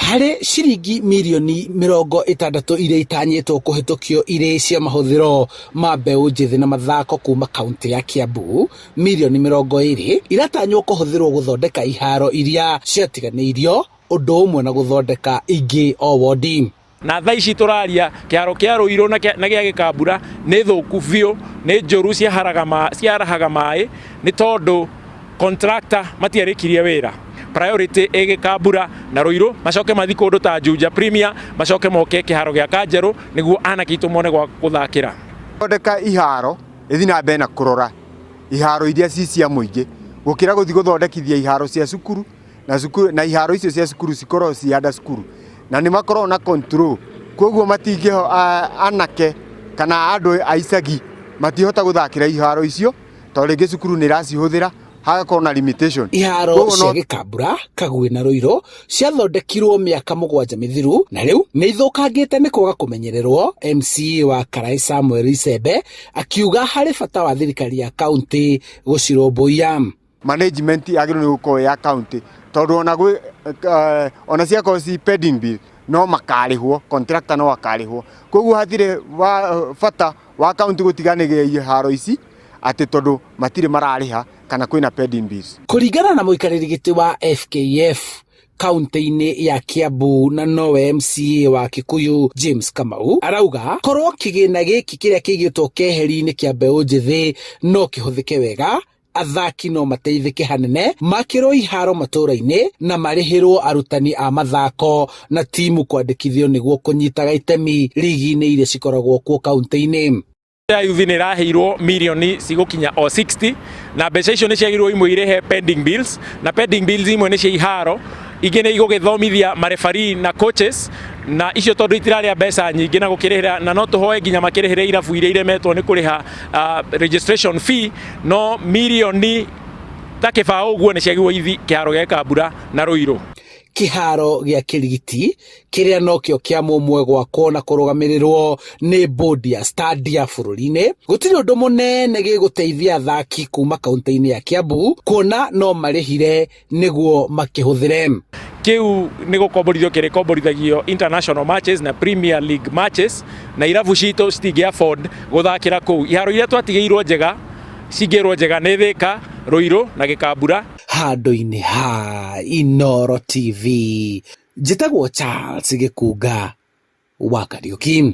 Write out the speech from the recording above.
Harĩ ciringi mirioni 60 iria itanyĩtwo kũhĩtũkio irĩ cia mahũthĩro ma mbeũ njĩthĩ na mathako kuma kaũntĩ ya Kiambu, mirioni 20 iratanywo kũhũthĩrwo gũthondeka iharo iria ciatiganĩirio, ũndũ ũmwe na gũthondeka ingĩ o wondi. Na thaa ici tũraria kĩharo kĩa Rũirũ na gĩa Gĩkambura nĩ thũku biũ, nĩ njũru ciarahaga maĩ nĩ tondũ contractor matiarĩkirie wĩra. Priority ĩ Gĩkambura na Rũirũ macoke mathi kũndũ ta Juja Premier, macoke moke kĩharo gĩa Kanjerũ nĩguo anake itũ mone gwa gũthakĩra. Thondeka iharo ĩthi na mbere na kũrora iharo iria ci cia mũingĩ gũkĩra gũthi gũthondekithia iharo cia cukuru na iharo icio cia cukuru cikorwo ci under cukuru na nĩ makorwo na control, koguo matingĩho anake kana andũ a icagi matihota gũthakĩra iharo icio tondũ rĩngĩ cukuru nĩ iracihũthĩra hagakorwo na limitation. Iharo cia Gĩkambura, Kagwe na Rũirũ ciathondekirwo mĩaka 7 mĩthiru na rĩu nĩ ithũkangĩte nĩ kwaga kũmenyererwo. MCA wa Karai Samuel Icembe akiuga harĩ bata wa thirikari ya kaũntĩ gũcirũmbũiya. Management yagĩrĩirwo nĩ gũkorwo ya kaũntĩ tondũ ona ciakorwo ci pending bill no makarĩhwo, contractor no akarĩhwo, koguo hatirĩ bata wa kaũntĩ gũtiganĩria iharo ici atĩ tondũ matirĩ mararĩha kana kwĩna pending bills. Kũringana na mũikarĩri gĩtĩ wa FKF kaũntĩ-inĩ ya Kiambu na nowe MCA wa Kikuyu James Kamau arauga korwo kĩgĩna gĩkĩ kĩrĩa kĩigĩtwo keheri-inĩ kĩa mbeũ njĩthĩ no kĩhũthĩke wega, athaki no mateithĩke hanene makĩrwo iharo matũra-inĩ na marĩhĩrwo arutani a mathako na timu kwandĩkithio nĩguo kũnyitaga itemi ligi-inĩ iria cikoragwo kuo kaũntĩ-inĩ. Youth nĩ ĩraheirwo mirioni cigũkinya o 60 na mbeca icio nĩ ciagĩrĩirwo imwe irehe pending bills, na pending bills imwe nĩ cia iharo, ingĩ nĩ igũgĩthomithia marefarii na coaches, na icio tondũ itirarĩa mbeca nyingĩ na gũkĩrĩhĩra, na no tũhoe nginya makĩrĩhĩre irabu iria iremetwo nĩ kũrĩha registration fee, no mirioni ta kĩbaũ ũguo nĩ ciagĩrĩirwo ithi kĩharo gĩa Gĩkambura na Rũirũ. Kĩharo gĩa Kĩrigiti kĩrĩa nokĩo kĩa mũmwe gwakwo na kũrũgamĩrĩrwo nĩ bodi ya stadia bũrũri-inĩ, gũtirĩ ũndũ mũnene gĩgũteithia athaki kuma kaũntĩ-inĩ ya Kiambu kuona no marĩhire nĩguo makĩhũthĩre. Kĩu nĩ gũkomborithio kĩrĩkomborithagio international matches na Premier League matches, na irabu citũ citingĩ afford gũthakĩra kũu. Iharo iria twatigĩirwo njega cingĩrwo njega nĩ Thĩka, Rũirũ na Gĩkambura. Handũ-inĩ ha Inoro TV, njĩtagwo Charles Gĩkunga wa Kariũki.